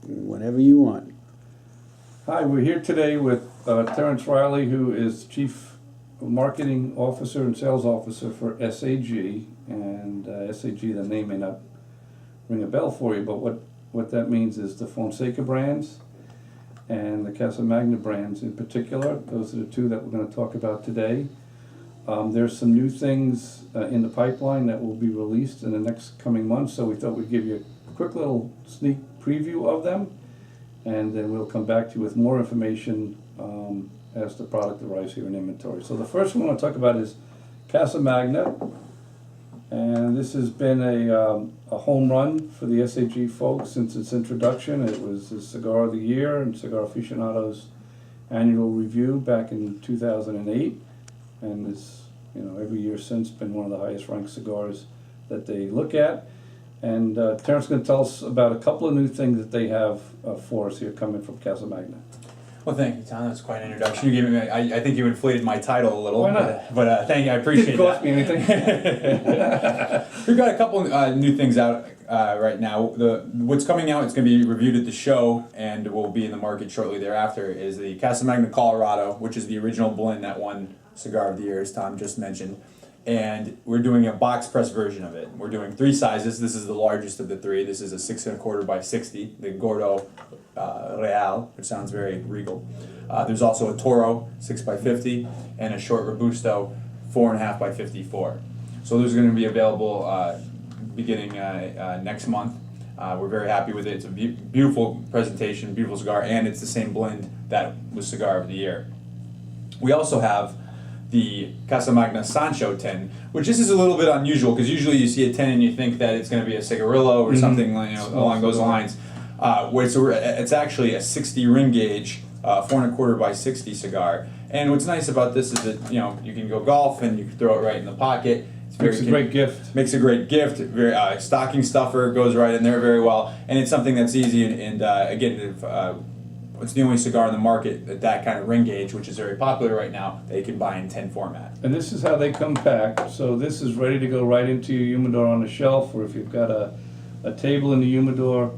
whenever you want. Hi, we're here today with Terrence Riley, who is Chief Marketing Officer and Sales Officer for SAG. And SAG, the name may not ring a bell for you, but what that means is the Fonseca brands and the Casa Magna brands in particular. Those are the two that we're going to talk about today. There's some new things in the pipeline that will be released in the next coming months, so we thought we'd give you a quick little sneak preview of them, and then we'll come back to you with more information as the product arrives here in inventory. So the first one I want to talk about is Casa Magna, and this has been a home run for the SAG folks since its introduction. It was the Cigar of the Year and Cigar Aficionado's annual review back in 2008, and it's, you know, every year since been one of the highest ranked cigars that they look at. And Terrence is going to tell us about a couple of new things that they have for us here coming from Casa Magna. Well, thank you, Tom. That's quite an introduction. You gave me. I think you inflated my title a little. Why not? But thank you. I appreciate Didn't cost that. me anything. We've got a couple new things out right now. What's coming out, it's going to be reviewed at the show and will be in the market shortly thereafter, is the Casa Magna Colorado, which is the original blend that won Cigar of the Year, as Tom just mentioned. And we're doing a box press version of it. We're doing 3 sizes. This is the largest of the 3. This is a 6 1/4 by 60, the Gordo Real, which sounds very regal. There's also a Toro 6 by 50 and a short Robusto 4 1/2 by 54. So those are going to be available beginning next month. We're very happy with it. It's a beautiful presentation, beautiful cigar, and it's the same blend that was Cigar of the Year. We also have the Casa Magna Sancho 10, which this is a little bit unusual because usually you see a 10 and you think that it's going to be a cigarillo or something, you know, along those lines. It's actually a 60 ring gauge, 4 1/4 by 60 cigar. And what's nice about this is that, you know, you can go golf and you can throw it right in the pocket. Makes a great gift. Makes a great gift. Very stocking stuffer, goes right in there very well, and it's something that's easy. And again, it's the only cigar in the market at that kind of ring gauge, which is very popular right now, that you can buy in 10 format. And this is how they come packed. So this is ready to go right into your humidor on the shelf, or if you've got a table in the humidor.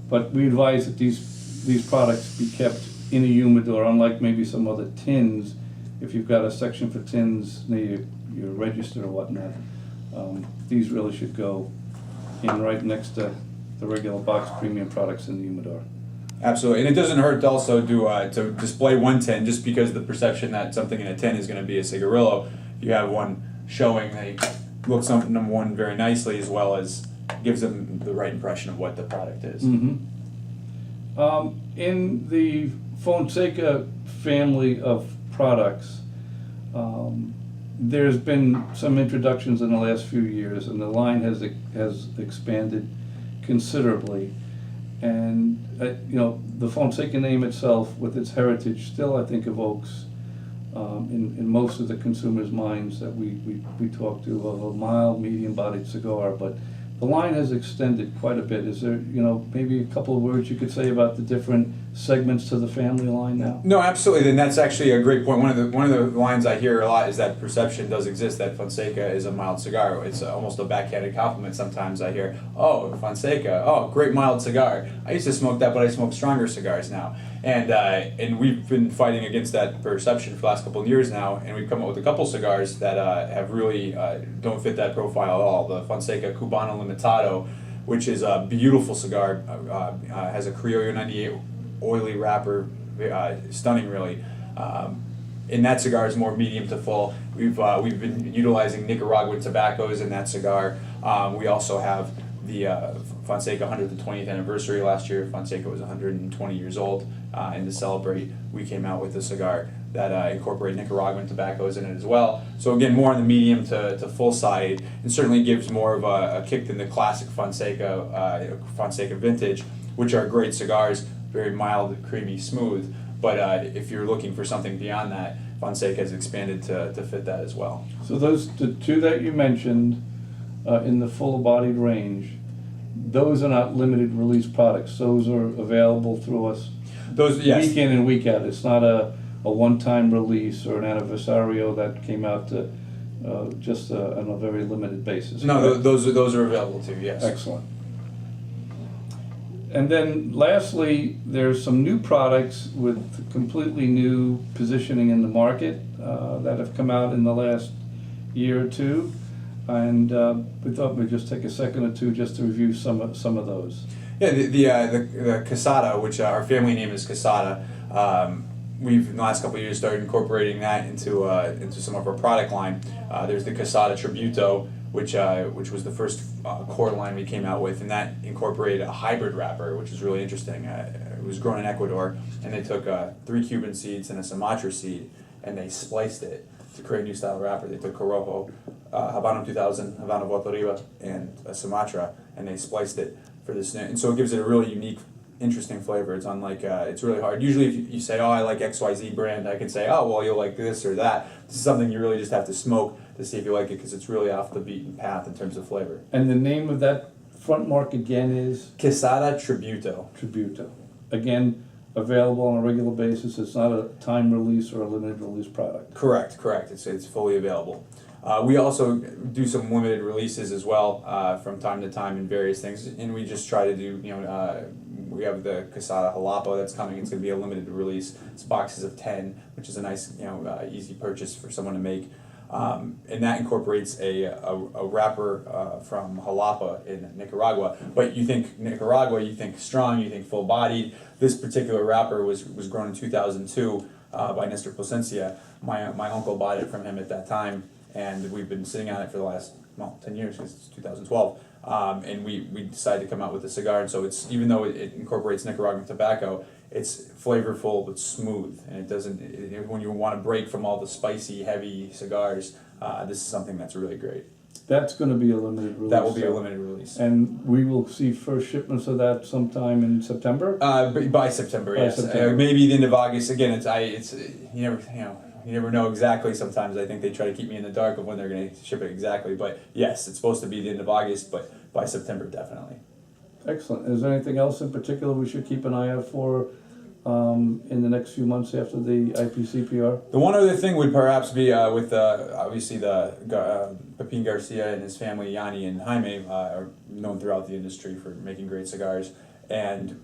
But we advise that these products be kept in a humidor, unlike maybe some other tins. If you've got a section for tins near your register or whatnot, these really should go in right next to the regular box premium products in the humidor. Absolutely, and it doesn't hurt to also do to display one 10, just because the perception that something in a 10 is going to be a cigarillo. You have one showing that looks number one very nicely, as well as gives them the right impression of what the product is. Mm-hmm. In the Fonseca family of products, there's been some introductions in the last few years, and the line has expanded considerably. And you know, the Fonseca name itself, with its heritage, still I think evokes in most of the consumers' minds that we talk to of a mild, medium-bodied cigar. But the line has extended quite a bit. Is there, you know, maybe a couple of words you could say about the different segments to the family line now? No, absolutely, and that's actually a great point. One of the lines I hear a lot is that perception does exist that Fonseca is a mild cigar. It's almost a backhanded compliment sometimes. I hear, "Oh, Fonseca, oh, great mild cigar. I used to smoke that, but I smoke stronger cigars now." And we've been fighting against that perception for the last couple of years now, and we've come up with a couple cigars that have really don't fit that profile at all. The Fonseca Cubano Limitado, which is a beautiful cigar, has a Criollo 98 oily wrapper, stunning really. And that cigar is more medium to full. We've been utilizing Nicaraguan tobaccos in that cigar. We also have the Fonseca 120th anniversary last year. Fonseca was 120 years old, and to celebrate, we came out with a cigar that incorporated Nicaraguan tobaccos in it as well. So again, more on the medium to full side, and certainly gives more of a kick than the classic Fonseca vintage, which are great cigars, very mild, creamy, smooth. But if you're looking for something beyond that, Fonseca has expanded to fit that as well. So the two that you mentioned in the full-bodied range, those are not limited release products. Those are available through us week in and week out. It's not a one-time release or an anniversario that came out to just on a very limited basis. No, those are available too. Yes. Excellent. And then lastly, there's some new products with completely new positioning in the market that have come out in the last year or two. And we thought we'd just take a second or two just to review some of those. Yeah, the Casada, which our family name is Casada, we've in the last couple of years started incorporating that into some of our product line. There's the Casada Tributo, which was the first core line we came out with, and that incorporated a hybrid wrapper, which is really interesting. It was grown in Ecuador, and they took 3 Cuban seeds and a Sumatra seed, and they spliced it to create a new style wrapper. They took Corojo, Habano 2000, Habano Volta and a Sumatra, and they spliced it for this, and so it gives it a really unique, interesting flavor. It's unlike, it's really hard. Usually if you say, oh, I like XYZ brand, I can say, oh, well, you'll like this or that. This is something you really just have to smoke to see if you like it, because it's really off the beaten path in terms of flavor. And the name of that front mark again is? Casada Tributo. Tributo. Again, available on a regular basis. It's not a time release or a limited release product. Correct. It's fully available. We also do some limited releases as well from time to time in various things, and we just try to do, we have the Casada Jalapa that's coming. It's going to be a limited release. It's boxes of 10, which is a nice, easy purchase for someone to make. And that incorporates a wrapper from Jalapa in Nicaragua. But you think Nicaragua, you think strong, you think full-bodied. This particular wrapper was grown in 2002 by Nestor Plasencia. My uncle bought it from him at that time, and we've been sitting on it for the last 10 years, because it's 2012. And we decided to come out with a cigar, and so it's, even though it incorporates Nicaraguan tobacco, it's flavorful but smooth, and it doesn't. When you want to break from all the spicy, heavy cigars, this is something that's really great. That's going to be a limited release. That will be a limited release, and we will see first shipments of that sometime in September. By September, by yes. September. Maybe the end of August. Again, you never know exactly. Sometimes I think they try to keep me in the dark of when they're going to ship it exactly. But yes, it's supposed to be the end of August, but by September definitely. Excellent. Is there anything else in particular we should keep an eye out for in the next few months after the IPCPR? The one other thing would perhaps be with obviously the Pepin Garcia and his family, Yanni and Jaime, are known throughout the industry for making great cigars, and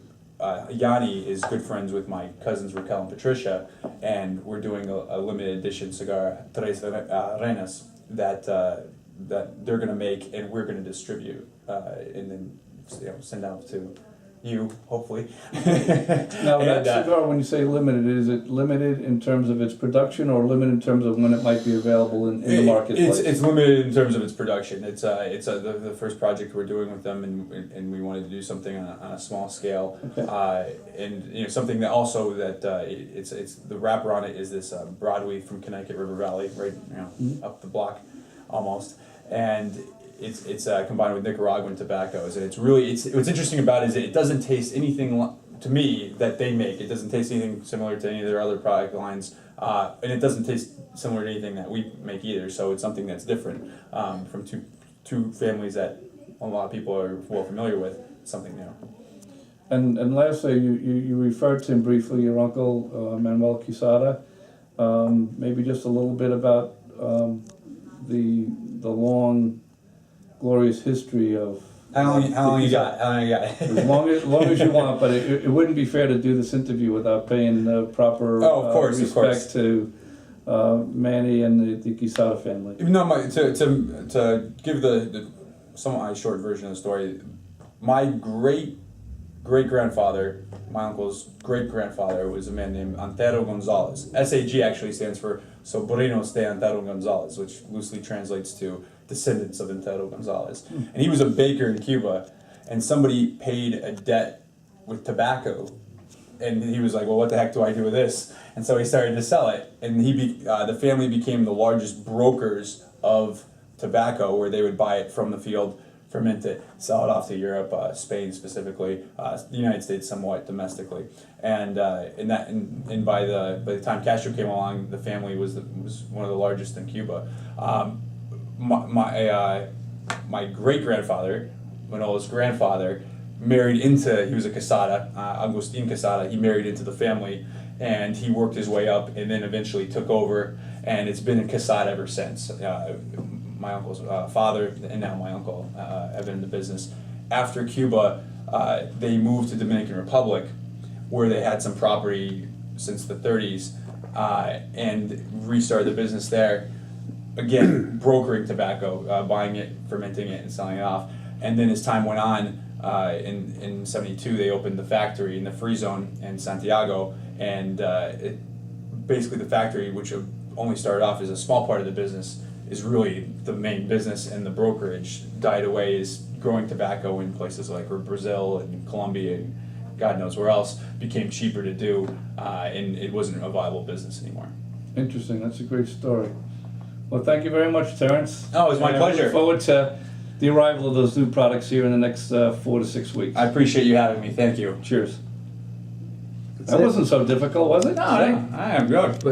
Yanni is good friends with my cousins Raquel and Patricia, and we're doing a limited edition cigar, Tres Renas, that they're going to make and we're going to distribute, and then send out to you, hopefully. Now, that cigar, when you say limited, is it limited in terms of its production or limited in terms of when it might be available in the marketplace? It's limited in terms of its production. It's the first project we're doing with them, and we wanted to do something on a small scale. Okay. And something that also that it's the wrapper on it is this broadleaf from Connecticut River Valley, right, up the block almost, and it's combined with Nicaraguan tobaccos, and it's really what's interesting about it is that it doesn't taste anything to me that they make. It doesn't taste anything similar to any of their other product lines, and it doesn't taste similar to anything that we make either. So it's something that's different from two families that a lot of people are well familiar with. It's something new. And lastly, you referred to him briefly, your uncle Manuel Quesada. Maybe just a little bit about the long, glorious history of. How long you got? As long as you want, but it wouldn't be fair to do this interview without paying proper respect to Manny and the Quesada family. No, to give the somewhat short version of the story, my great-grandfather, my uncle's great-grandfather, was a man named Antero Gonzalez. SAG actually stands for Sobrinos de Antero Gonzalez, which loosely translates to descendants of Antero Gonzalez. And he was a baker in Cuba, and somebody paid a debt with tobacco, and he was like, well, what the heck do I do with this? And so he started to sell it, and the family became the largest brokers of tobacco, where they would buy it from the field, ferment it, sell it off to Europe, Spain specifically, the United States somewhat domestically, and by the time Castro came along, the family was one of the largest in Cuba. My great grandfather, Manolo's grandfather, married into, he was a Quesada, Agustin Quesada. He married into the family, and he worked his way up, and then eventually took over, and it's been a Quesada ever since. My uncle's father and now my uncle have been in the business. After Cuba, they moved to Dominican Republic, where they had some property since the 30s, and restarted the business there. Again, brokering tobacco, buying it, fermenting it, and selling it off. And then as time went on, in '72 they opened the factory in the Free Zone in Santiago, and basically the factory, which only started off as a small part of the business, is really the main business, and the brokerage died away as growing tobacco in places like Brazil and Colombia and God knows where else became cheaper to do, and it wasn't a viable business anymore. Interesting. That's a great story. Well, thank you very much, Terrence. Oh, it was my pleasure. I look forward to the arrival of those new products here in the next 4 to 6 weeks. I appreciate you having me. Thank you. Cheers. That wasn't so difficult, was it? No, I am good.